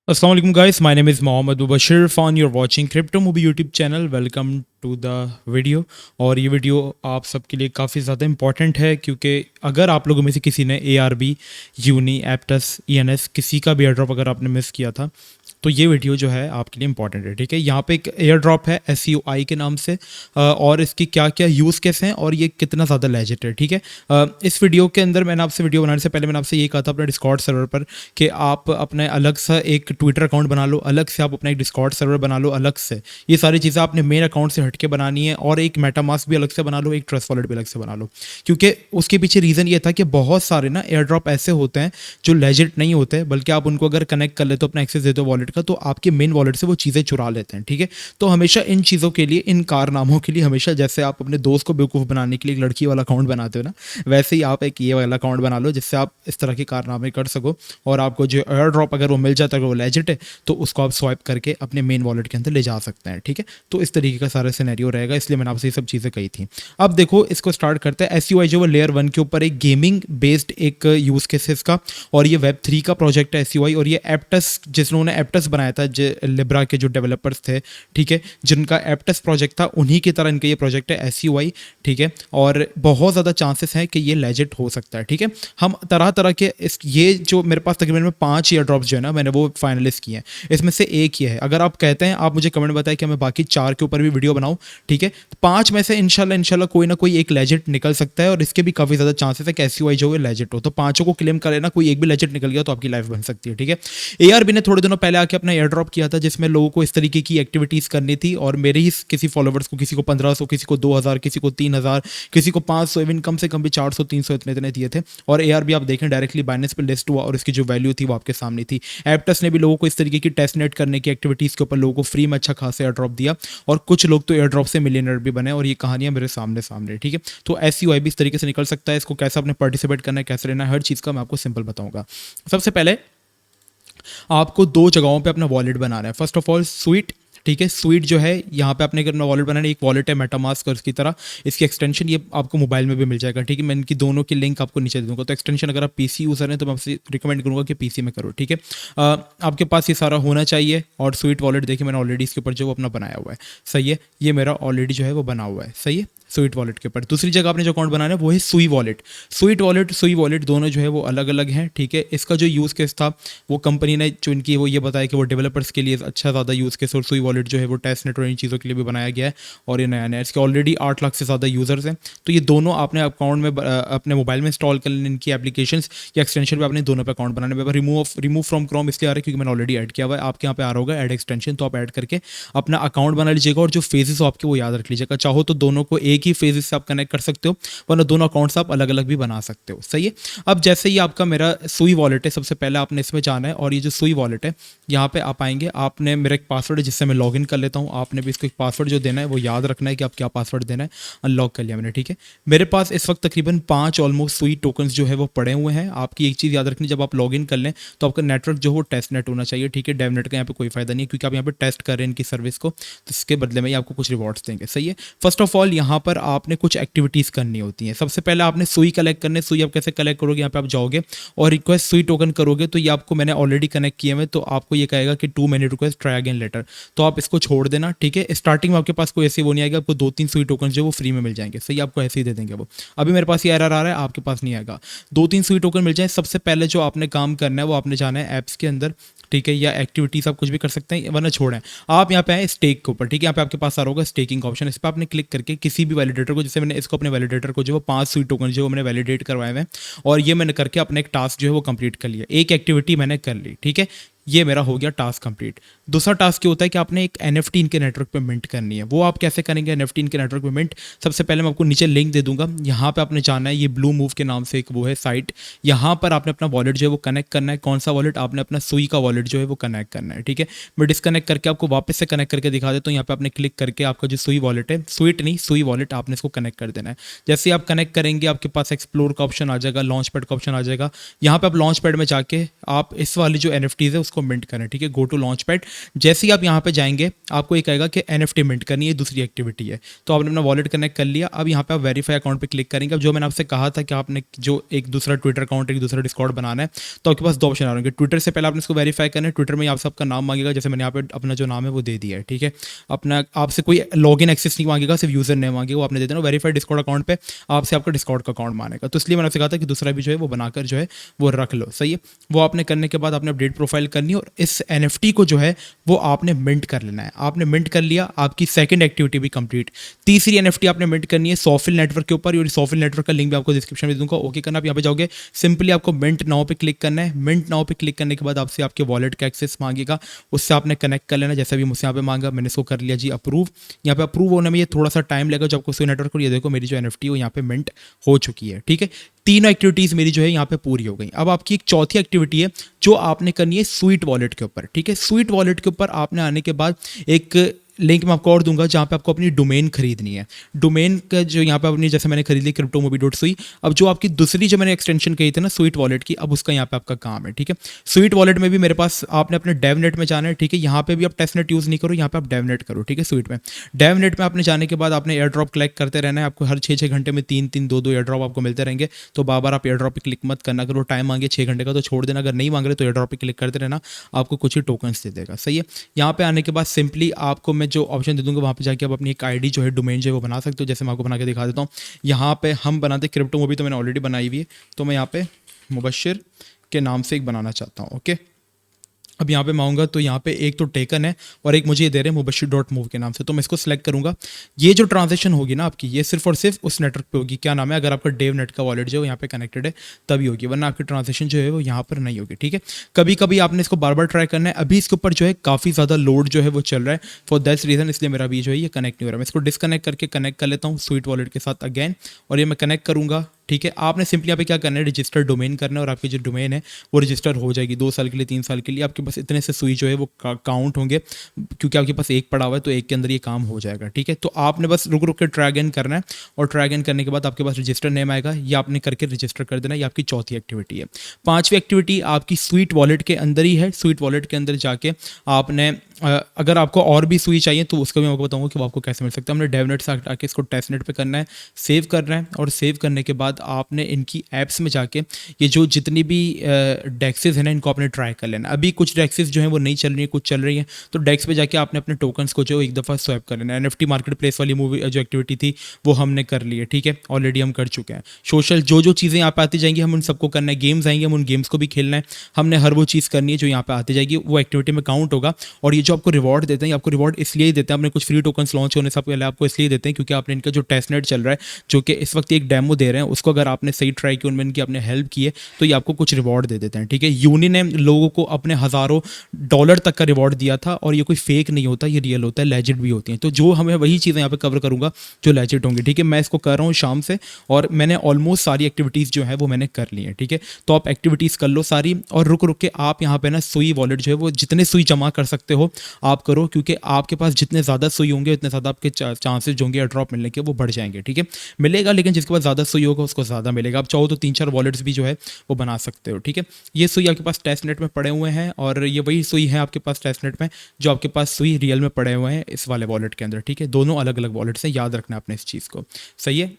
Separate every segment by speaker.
Speaker 1: अस्सलाम वालेकुम guys, my name is Mohammad Mubashir फ़ॉन you're watching crypto movie YouTube channel. Welcome to the video. और ये वीडियो आप सबके लिए काफ़ी ज़्यादा इंपॉर्टेंट है क्योंकि अगर आप लोगों में से किसी ने ARB, यूनी, एप्टस, ENS किसी का भी एयर ड्रॉप अगर आपने मिस किया था तो ये वीडियो जो है आपके लिए इंपॉर्टेंट है। ठीक है, यहाँ पे एक एयर ड्रॉप है SUI के नाम से और इसकी क्या क्या यूज़ केस हैं और ये कितना ज़्यादा लेजिट है। ठीक है, इस वीडियो के अंदर मैंने आपसे वीडियो बनाने से पहले मैंने आपसे ये कहा था अपने डिस्कॉर्ड सर्वर पर कि आप अपने अलग सा एक ट्विटर अकाउंट बना लो, अलग से आप अपना एक डिस्कॉर्ड सर्वर बना लो, अलग से ये सारी चीज़ें आपने मेन अकाउंट से हटके बनानी है और एक मेटामास्क भी अलग से बना लो, एक ट्रस्ट वॉलेट भी अलग से बना लो। क्योंकि उसके पीछे रीज़न ये था कि बहुत सारे ना एयर ड्रॉप ऐसे होते हैं जो लेजिट नहीं होते, बल्कि आप उनको अगर कनेक्ट कर लेते हो, अपना एक्सेस देते हो वॉलेट का, तो आपके मेन वॉलेट से वो चीज़ें चुरा लेते हैं। ठीक है, तो हमेशा इन चीज़ों के लिए, इन कारनामों के लिए, हमेशा जैसे आप अपने दोस्त को बेवकूफ़ बनाने के लिए एक लड़की वाला अकाउंट बनाते हो ना, वैसे ही आप एक ये वाला अकाउंट बना लो जिससे आप इस तरह के कारनामे कर सको और आपको जो एयर ड्रॉप अगर वो मिल जाता है, अगर वो लेजिट है, तो उसको आप स्वाइप करके अपने मेन वॉलेट के अंदर ले जा सकते हैं। ठीक है, तो इस तरीके का सारा सिनेरियो रहेगा, इसलिए मैंने आपसे ये सब चीज़ें कही थी। अब देखो, इसको स्टार्ट करते हैं। SUI जो वो लेयर 1 के ऊपर एक गेमिंग बेस्ड एक यूज़ केसेस का और ये Web3 का प्रोजेक्ट है SUI। और ये एप्टस, जिन्होंने एप्टस बनाया था, लिब्रा के जो डेवलपर्स थे, ठीक है, जिनका एप्टस प्रोजेक्ट था, उन्हीं की तरह इनका ये प्रोजेक्ट है SUI। ठीक है, और बहुत ज़्यादा चांसेस हैं कि ये लेजिट हो सकता है। ठीक है, हम तरह तरह के ये जो मेरे पास तकरीबन में 5 ईयर ड्रॉप्स जो है ना, मैंने वो फाइनलिस्ट किए हैं, इसमें से एक ये है। अगर आप कहते हैं, आप मुझे कमेंट बताएं कि मैं बाकी 4 के ऊपर भी वीडियो बनाऊं, ठीक है, तो 5 में से इंशाल्लाह कोई ना कोई एक लेजिट निकल सकता है और इसके भी काफ़ी ज़्यादा चांसेस है कि SUI जो है लेजिट हो। तो 5 को क्लेम कर लेना, कोई एक भी लेजिट निकल गया तो आपकी लाइफ बन सकती है। ठीक है, ARB ने थोड़े दिनों पहले आके अपना एयर ड्रॉप किया था जिसमें लोगों को इस तरीके की एक्टिविटीज़ करनी थी और मेरे ही किसी फॉलोवर्स को, किसी को 1500, किसी को 2000, किसी को 3000, किसी को 500, इवन कम से कम भी 400 300 इतने इतने दिए थे। और ARB आप देखें डायरेक्टली बाइनेंस पे लिस्ट हुआ और इसकी जो वैल्यू थी वो आपके सामने थी। एप्टस ने भी लोगों को इस तरीके की टेस्ट नेट करने की एक्टिविटीज़ के ऊपर लोगों को फ्री में अच्छा खासा एयर ड्रॉप दिया और कुछ लोग तो एयर ड्रॉप से मिलियनर भी बने और ये कहानियां मेरे सामने सामने। ठीक है, तो SUI भी इस तरीके से निकल सकता है। इसको कैसे आपने पार्टिसिपेट करना है, कैसे लेना है, हर चीज़ का मैं आपको सिंपल बताऊंगा। सबसे पहले आपको 2 जगहों पे अपना वॉलेट बनाना है। First of all sweet. ठीक है, स्वीट जो है, यहाँ पे आपने अपना वॉलेट बनाना है। एक वॉलेट है मेटामास्क और इसकी तरह इसकी एक्सटेंशन ये आपको मोबाइल में भी मिल जाएगा। ठीक है, मैं इनकी दोनों की लिंक आपको नीचे दे दूंगा। तो एक्सटेंशन अगर आप PC यूज़र हैं तो मैं आपसे रिकमेंड करूँगा कि PC में करो। ठीक है, आपके पास ये सारा होना चाहिए। और स्वीट वॉलेट देखिए, मैंने ऑलरेडी इसके ऊपर जो वो अपना बनाया हुआ है, सही है, ये मेरा ऑलरेडी जो है वो बना हुआ है, सही है, स्वीट वॉलेट के ऊपर। दूसरी जगह आपने जो अकाउंट बनाना है वो है सुई वॉलेट। सुई वॉलेट दोनों जो है वो अलग अलग हैं। ठीक है, इसका जो यूज़ केस था वो कंपनी ने जो इनकी वो ये बताया कि वो डेवलपर्स के लिए अच्छा ज़्यादा यूज़ केस, और सुई वॉलेट जो है वो टेस्ट नेट और इन चीज़ों के लिए भी बनाया गया है और ये नया नया, इसके ऑलरेडी 8 लाख से ज़्यादा यूज़र्स हैं। तो ये दोनों आपने अकाउंट में अपने मोबाइल में इंस्टॉल कर लें इनकी एप्लीकेशंस या एक्सटेंशन पे आपने दोनों पे अकाउंट बनाने में। रिमूव फ्रॉम क्रोम इसलिए आ रहा है क्योंकि मैंने ऑलरेडी ऐड किया हुआ है। आपके यहाँ पे आ रहा होगा ऐड एक्सटेंशन, तो आप ऐड करके अपना अकाउंट बना लीजिएगा और जो फेजेस हो आपके वो याद रख लीजिएगा। चाहो तो दोनों को एक ही फेजेस से आप कनेक्ट कर सकते हो, वरना दोनों अकाउंट्स आप अलग अलग भी बना सकते हो, सही है। अब जैसे ही आपका मेरा सुई वॉलेट है, सबसे पहले आपने इसमें जाना है और ये जो सुई वॉलेट है यहाँ पे आप आएंगे, आपने मेरा एक पासवर्ड है जिससे मैं लॉगिन कर लेता हूँ, आपने भी इसको एक पासवर्ड जो देना है वो याद रखना है कि आप क्या पासवर्ड देना है। अनलॉक कर लिया मैंने। ठीक है, मेरे पास इस वक्त तकरीबन 5 ऑलमोस्ट सुई टोकन्स जो है वो पड़े हुए हैं। आपकी एक चीज़ याद रखनी, जब आप लॉगिन कर लें तो आपका नेटवर्क जो हो टेस्ट नेट होना चाहिए। ठीक है, डेव नेट का यहाँ पे कोई फायदा नहीं है क्योंकि आप यहाँ पे टेस्ट कर रहे हैं इनकी सर्विस को, तो इसके बदले में ये आपको कुछ रिवॉर्ड्स देंगे, सही है। फर्स्ट ऑफ ऑल यहाँ पर आपने कुछ एक्टिविटीज़ करनी होती हैं। सबसे पहले आपने सुई कलेक्ट करने, सुई आप कैसे कलेक्ट करोगे, यहाँ पे आप जाओगे और रिक्वेस्ट सुई टोकन करोगे तो ये आपको, मैंने ऑलरेडी कनेक्ट किए हुए, तो आपको ये कहेगा कि 2 minute request try again later, तो आप इसको छोड़ देना। ठीक है, स्टार्टिंग में आपके पास कोई ऐसी वो नहीं आएगा, आपको 2-3 सुई टोकन जो वो फ्री में मिल जाएंगे, सही, आपको ऐसे ही दे देंगे वो। अभी मेरे पास ये एरर आ रहा है, आपके पास नहीं आएगा। 2-3 सुई टोकन मिल जाए। सबसे पहले जो आपने काम करना है वो आपने जाना है ऐप्स के अंदर, ठीक है, या एक्टिविटीज आप कुछ भी कर सकते हैं, वरना छोड़ें। आप यहाँ पे आए स्टेक के ऊपर, ठीक है, यहाँ पे आपके पास आ रहा होगा स्टेकिंग का ऑप्शन, इस पर आपने क्लिक करके किसी भी वैलिडेटर को, जैसे मैंने इसको अपने वैलिडेटर को जो वो 5 सुई टोकन जो मैंने वैलिडेट करवाए हुए हैं और ये मैंने करके अपना एक टास्क जो है वो कंप्लीट कर लिया, एक एक्टिविटी मैंने कर ली। ठीक है, ये मेरा हो गया टास्क कंप्लीट। दूसरा टास्क क्या होता है कि आपने एक NFT इनके नेटवर्क पे मिंट करनी है। वो आप कैसे करेंगे NFT इनके नेटवर्क पे मिंट? सबसे पहले मैं आपको नीचे लिंक दे दूंगा, यहाँ पे आपने जाना है, ये ब्लू मूव के नाम से एक वो है साइट, यहाँ पर आपने अपना वॉलेट जो है वो कनेक्ट करना है। कौन सा वॉलेट? आपने अपना सुई का वॉलेट जो है वो कनेक्ट करना है। ठीक है, मैं डिस्कनेक्ट करके आपको वापस से कनेक्ट करके दिखा देता हूँ। यहाँ पे आपने क्लिक करके आपका जो सुई वॉलेट है, स्वीट नहीं सुई वॉलेट, आपने इसको कनेक्ट कर देना है। जैसे ही आप कनेक्ट करेंगे आपके पास एक्सप्लोर का ऑप्शन आ जाएगा, लॉन्च पैड का ऑप्शन आ जाएगा। यहाँ पे आप लॉन्च पैड में जाके आप इस वाली जो NFTs है उसको को मिंट करना है, ठीक है। गो टू लॉन्च पैड, जैसे ही आप यहाँ पे जाएंगे आपको एक आएगा कि NFT मिंट करनी है, दूसरी एक्टिविटी है। तो आपने अपना वॉलेट कनेक्ट कर लिया, अब यहाँ पे आप वेरीफाई अकाउंट पे क्लिक करेंगे। अब जो मैंने आपसे कहा था कि आपने जो एक दूसरा ट्विटर अकाउंट, एक दूसरा डिस्कॉर्ड बनाना है, तो आपके पास दो ऑप्शन आ रहे हैं। ट्विटर से पहले आपने इसको वेरीफाई करना है, ट्विटर में आपसे आपका नाम मांगेगा, जैसे मैंने यहाँ पे अपना जो नाम है वो दे दिया है, ठीक है। अपना आपसे कोई लॉगिन एक्सेस नहीं मांगेगा, सिर्फ यूजर नेम मांगेगा, वो आपने दे देना। वेरीफाई डिस्कॉर्ड अकाउंट पे आपसे आपका डिस्कॉर्ड का अकाउंट मांगेगा, तो इसलिए मैंने आपसे कहा था कि दूसरा भी जो है वो बनाकर जो है वो रख लो, सही है। वो आपने करने के बाद आपने अपडेट प्रोफाइल करनी है और इस NFT को जो है वो आपने मिंट कर लेना है। आपने मिंट कर लिया, आपकी सेकंड एक्टिविटी भी कंप्लीट। तीसरी NFT आपने मिंट करनी है सॉफिल नेटवर्क के ऊपर, और सॉफिल नेटवर्क का लिंक भी आपको डिस्क्रिप्शन में दे दूंगा। ओके करना, आप यहाँ पे जाओगे, सिंपली आपको मिंट नाउ पे क्लिक करना है। मिंट नाउ पे क्लिक करने के बाद आपसे आपके वॉलेट का एक्सेस मांगेगा, उससे आपने कनेक्ट कर लेना, जैसे भी मुझसे यहाँ पे मांगा मैंने इसको कर लिया जी अप्रूव। यहाँ पे अप्रूव होने में ये थोड़ा सा टाइम लगेगा, जब आपको सो नेटवर्क को, ये देखो मेरी जो NFT है वो यहाँ पे मिंट हो चुकी है, ठीक है। तीनों एक्टिविटीज़ मेरी जो है यहाँ पे पूरी हो गई। अब आपकी एक चौथी एक्टिविटी है जो आपने करनी है स्वीट वॉलेट के ऊपर, ठीक है। स्वीट वॉलेट के ऊपर आपने आने के बाद एक लिंक मैं आपको और दूंगा जहाँ पे आपको अपनी डोमेन खरीदनी है। डोमेन का जो यहाँ पे अपनी, जैसे मैंने खरीद ली cryptomobi.sui, अब जो आपकी दूसरी जो मैंने एक्सटेंशन कही थी ना स्वीट वॉलेट की, अब उसका यहाँ पे आपका काम है, ठीक है। स्वीट वॉलेट में भी मेरे पास आपने अपने डेवनेट में जाना है, ठीक है। यहाँ पे भी आप टेस्टनेट यूज़ नहीं करो, यहाँ पे आप डेवनेट करो, ठीक है। स्वीट में, डेवनेट में आपने जाने के बाद आपने एयर ड्रॉप कलेक्ट करते रहना है। आपको हर 6-6 घंटे में 3-3 2-2 एयर ड्रॉप आपको मिलते रहेंगे, तो बार बार आप एयर ड्रॉप पे क्लिक मत करना। अगर वो टाइम मांगे 6 घंटे का तो छोड़ देना, अगर नहीं मांग रहे तो एयर ड्रॉप पे क्लिक करते रहना, आपको कुछ ही टोकन्स दे देगा, सही है। यहाँ पे आने के बाद सिंपली आपको मैं जो ऑप्शन दे दूँगा, वहाँ पे जाके आप अपनी एक आईडी जो है, डोमेन जो है वो बना सकते हो। जैसे मैं आपको बना के दिखा देता हूँ। यहाँ पे हम बनाते क्रिप्टोमोबी, तो मैंने ऑलरेडी बनाई हुई है, तो मैं यहाँ पे मुबशिर के नाम से एक बनाना चाहता हूँ, ओके। अब यहाँ पे मैं आऊँगा तो यहाँ पे एक तो टेकन है और एक मुझे ये दे रहे हैं मुबशिर.मूव के नाम से, तो मैं इसको सिलेक्ट करूँगा। ये जो ट्रांजेक्शन होगी ना आपकी, ये सिर्फ और सिर्फ उस नेटवर्क पे होगी, क्या नाम है, अगर आपका डेव नेट का वॉलेट जो है यहाँ पे कनेक्टेड है तभी होगी, वरना आपकी ट्रांजेक्शन जो है वो यहाँ पर नहीं होगी, ठीक है। कभी कभी आपने इसको बार बार ट्राई करना है। अभी इसके ऊपर जो है काफ़ी ज़्यादा लोड जो है वो चल रहा है, फॉर दैट रीज़न, इसलिए मेरा भी जो है ये कनेक्ट नहीं हो रहा है। मैं इसको डिस्कनेक्ट करके कनेक्ट कर लेता हूँ स्वीट वॉलेट के साथ अगेन, और ये मैं कनेक्ट करूँगा, ठीक है। आपने सिंपली यहाँ पे क्या करना है, रजिस्टर डोमेन करना है, और आपकी जो डोमेन है वो रजिस्टर हो जाएगी 2 साल के लिए, 3 साल के लिए। आपके पास इतने से सुई जो है वो काउंट होंगे, क्योंकि आपके पास एक पड़ा हुआ है, तो एक के अंदर ये काम हो जाएगा, ठीक है। तो आपने बस रुक रुक के ट्रैग इन करना है, और ट्रैग इन करने के बाद आपके पास रजिस्टर नेम आएगा, ये आपने करके रजिस्टर कर देना। ये आपकी चौथी एक्टिविटी है। पांचवी एक्टिविटी आपकी स्वीट वॉलेट के अंदर ही है। स्वीट वॉलेट के अंदर जाके आपने, अगर आपको और भी सुई चाहिए तो उसका भी मैं आपको बताऊंगा कि वो आपको कैसे मिल सकता है। हमने डेवनेट से आके इसको टेस्टनेट पे करना है, सेव करना है, और सेव करने के बाद आपने इनकी ऐप्स में जाके ये जो जितनी भी डेक्सेस हैं ना, इनको आपने ट्राई कर लेना। अभी कुछ डेक्सेस जो हैं वो नहीं चल रही हैं, कुछ चल रही हैं, तो डेक्स पे जाके आपने अपने टोकन्स को जो एक दफ़ा स्वैप कर लेना है। NFT मार्केट प्लेस वाली मूवी जो एक्टिविटी थी वो हमने कर ली है, ठीक है, ऑलरेडी हम कर चुके हैं। सोशल जो चीज़ें यहाँ पे आती जाएंगी हम उन सबको करना है। गेम्स आएंगे, हम उन गेम्स को भी खेलना है। हमने हर वो चीज़ करनी है जो यहाँ पे आती जाएगी, वो एक्टिविटी में काउंट होगा। और ये जो आपको रिवॉर्ड देते हैं, आपको रिवॉर्ड इसलिए ही देते हैं, आपने कुछ फ्री टोकन्स लॉन्च होने से पहले आपको इसलिए देते हैं क्योंकि आपने इनका जो टेस्टनेट चल रहा है, जो कि इस वक्त एक डेमो दे रहे हैं, उसको अगर आपने सही ट्राई किया, उनमें इनकी आपने हेल्प की है, तो ये आपको कुछ रिवॉर्ड दे देते हैं, ठीक है। यूनी ने लोगों को अपने हज़ारों डॉलर तक का रिवॉर्ड दिया था, और ये कोई फेक नहीं होता, ये रियल होता है, लेजिट भी होती हैं। तो जो हमें वही चीज़ें यहाँ पे कवर करूँगा जो लेजिट होंगी, ठीक है। मैं इसको कर रहा हूँ शाम से, और मैंने ऑलमोस्ट सारी एक्टिविटीज़ जो है वो मैंने कर ली है, ठीक है। तो आप एक्टिविटीज़ कर लो सारी, और रुक रुक के आप यहाँ पे ना सुई वॉलेट जो है वो जितने सुई जमा कर सकते हो आप करो, क्योंकि आपके पास जितने ज़्यादा सुई होंगे उतने ज़्यादा आपके चांसेस जो होंगे ड्रॉप मिलने के वो बढ़ जाएंगे, ठीक है। मिलेगा, लेकिन जिसके पास ज़्यादा सुई होगा उसको ज़्यादा मिलेगा। आप चाहो तो 3-4 वॉलेट्स भी जो है वो बना सकते हो, ठीक है। ये सुई आपके पास टेस्टनेट में पड़े हुए हैं, और ये वही सुई है आपके पास टेस्टनेट में जो आपके पास सुई रियल में पड़े हुए हैं इस वाले वॉलेट के अंदर, ठीक है। दोनों अलग अलग वॉलेट्स हैं, याद रखना आपने इस चीज़ को, सही है।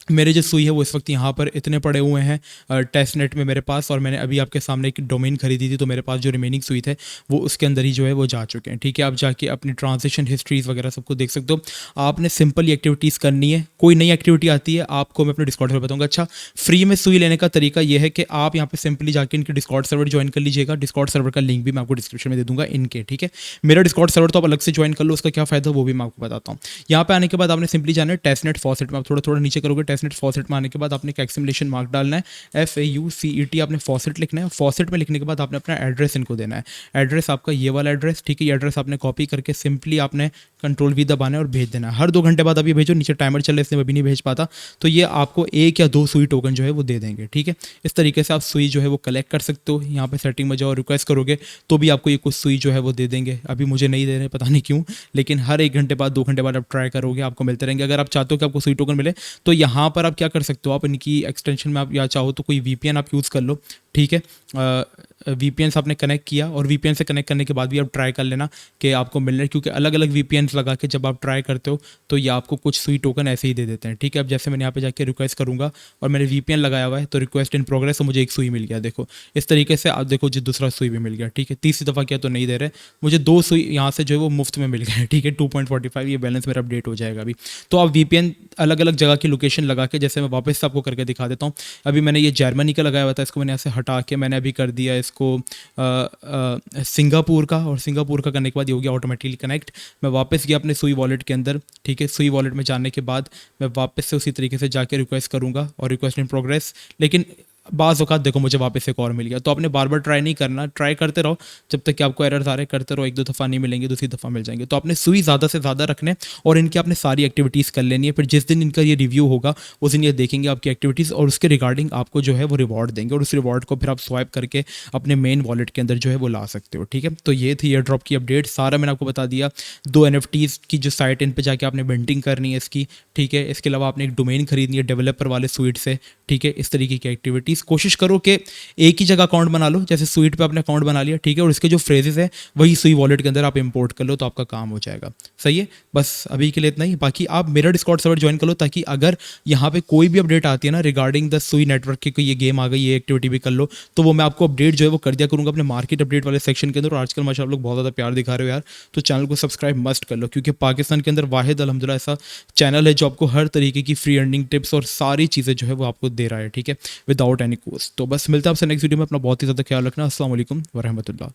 Speaker 1: मेरे जो सुई है वो इस वक्त यहाँ पर इतने पड़े हुए हैं टेस्टनेट में मेरे पास, और मैंने अभी आपके सामने एक डोमेन खरीदी थी, तो मेरे पास जो रिमेनिंग सुई थे वो उसके अंदर ही जो है वो जा चुके हैं, ठीक है। आप जाके अपनी ट्रांजेक्शन हिस्ट्रीज वगैरह सबको देख सकते हो। आपने सिंपल एक्टिविटीज़ करनी है। कोई नई एक्टिविटी आती है आपको मैं अपने डिस्कॉर्ड सर्वर बताऊंगा। अच्छा, फ्री में सुई लेने का तरीका यह है कि आप यहाँ पे सिंपली जाके इनके डिस्कॉर्ड सर्वर ज्वाइन कर लीजिएगा। डिस्कॉर्ड सर्वर का लिंक भी मैं आपको डिस्क्रिप्शन में दे दूंगा इनके, ठीक है। मेरा डिस्कॉर्ड सर्वर तो आप अलग से ज्वाइन कर लो, उसका क्या फ़ायदा वो भी मैं आपको बताता हूँ। यहाँ पे आने के बाद आपने सिंपली जाना है टेस्टनेट फॉसेट में। आप थोड़ा थोड़ा नीचे करोगे, टेस्टनेट फॉसेट में आने के बाद आपने एक एक्सक्लेमेशन मार्क डालना है, FAUCET, आपने फॉसेट लिखना है। फॉसेट में लिखने के बाद आपने अपना एड्रेस इनको देना है। एड्रेस आपका ये वाला एड्रेस, ठीक है। ये एड्रेस आपने कॉपी करके सिंपली आपने Ctrl+V दबाना है और भेज देना है। हर 2 घंटे बाद आप ये भेजो। नीचे टाइमर चल रहा है इसलिए मैं भी नहीं भेज पाता, तो ये आपको 1 या 2 सुई टोकन जो है वो दे देंगे, ठीक है। इस तरीके से आप सुई जो है वो कलेक्ट कर सकते हो। यहाँ पे सेटिंग में जाओ, रिक्वेस्ट करोगे तो भी आपको ये कुछ सुई जो है वो दे देंगे। अभी मुझे नहीं दे रहे, पता नहीं क्यों, लेकिन हर 1 घंटे बाद 2 घंटे बाद आप ट्राई करोगे आपको मिलते रहेंगे। अगर आप चाहते हो कि आपको सुई टोकन मिले तो यहाँ पर आप क्या कर सकते हो, आप इनकी एक्सटेंशन में आप या चाहो तो कोई VPN आप यूज़ कर लो, ठीक है। वीपीएन से आपने कनेक्ट किया और वीपीएन से कनेक्ट करने के बाद भी आप ट्राई कर लेना कि आपको मिल रहा है, क्योंकि अलग अलग वीपीएन लगा के जब आप ट्राई करते हो तो ये आपको कुछ सुई टोकन ऐसे ही दे देते हैं। ठीक है, अब जैसे मैंने यहाँ पे जाके रिक्वेस्ट करूँगा और मैंने वीपीएन लगाया हुआ है तो रिक्वेस्ट इन प्रोग्रेस, और मुझे एक सुई मिल गया। देखो इस तरीके से आप देखो, जो दूसरा सुई भी मिल गया। ठीक है, तीसरी दफ़ा किया तो नहीं दे रहे, मुझे 2 सुई यहाँ से जो है वो मुफ्त में मिल गया। ठीक है, 2.45 ये बैलेंस मेरा अपडेट हो जाएगा अभी। तो आप वीपीएन अलग अलग जगह की लोकेशन लगा के, जैसे मैं वापस से आपको करके दिखा देता हूँ। अभी मैंने ये जर्मनी का लगाया हुआ था, इसको मैंने यहाँ से हटा के मैंने अभी कर दिया इसको सिंगापुर का, और सिंगापुर का करने के बाद ये हो गया ऑटोमेटिकली कनेक्ट। मैं वापस गया अपने सुई वॉलेट के अंदर। ठीक है, सुई वॉलेट में जाने के बाद मैं वापस से उसी तरीके से जाके रिक्वेस्ट करूँगा और रिक्वेस्ट इन प्रोग्रेस, लेकिन बाज़ औक़ात देखो मुझे वापस एक और मिल गया। तो आपने बार बार ट्राई नहीं करना, ट्राई करते रहो जब तक कि आपको एरर्स आ रहे, करते रहो। 1-2 दफ़ा नहीं मिलेंगे, दूसरी दफ़ा मिल जाएंगे। तो आपने सुई ज़्यादा से ज़्यादा रखने और इनकी आपने सारी एक्टिविटीज़ कर लेनी है। फिर जिस दिन इनका ये रिव्यू होगा उस दिन ये देखेंगे आपकी एक्टिविटीज़ और उसके रिगार्डिंग आपको जो है वो रिवॉर्ड देंगे, और उस रिवॉर्ड को फिर आप स्वाइप करके अपने मेन वॉलेट के अंदर जो है वो ला सकते हो। ठीक है, तो ये थी एयर ड्रॉप की अपडेट, सारा मैंने आपको बता दिया। 2 NFTs की जो साइट, इन पर जाके आपने मिंटिंग करनी है इसकी। ठीक है, इसके अलावा आपने एक डोमेन खरीदनी है डेवलपर वाले स्वीट से। ठीक है, इस तरीके की एक्टिविटीज़ कोशिश करो कि एक ही जगह अकाउंट बना लो, जैसे स्वीट पे आपने अकाउंट बना लिया। ठीक है, और इसके जो फ्रेजेस है वही सुई वॉलेट के अंदर आप इंपोर्ट कर लो तो आपका काम हो जाएगा। सही है, बस अभी के लिए इतना ही। बाकी आप मेरा डिस्कॉर्ड सर्वर ज्वाइन कर लो, ताकि अगर यहाँ पे कोई भी अपडेट आती है ना रिगार्डिंग द सुई नेटवर्क की, कोई ये गेम आ गई, ये एक्टिविटी भी कर लो, तो वो मैं आपको अपडेट जो है वो कर दिया करूँगा अपने मार्केट अपडेट वाले सेक्शन के अंदर। और आजकल माशाल्लाह आप लोग बहुत ज़्यादा प्यार दिखा रहे हो यार, तो चैनल को सब्सक्राइब मस्ट कर लो, क्योंकि पाकिस्तान के अंदर वाहिद अल्हम्दुलिल्लाह ऐसा चैनल है जो आपको हर तरीके की फ्री अर्निंग टिप्स और सारी चीज़ें जो है वो आपको दे रहा है। ठीक है, विदाउट एनी कॉस्ट। तो बस मिलता है आपसे नेक्स्ट वीडियो में। अपना बहुत ही ज़्यादा ख्याल रखना। अस्सलाम वालेकुम व रहमतुल्लाह।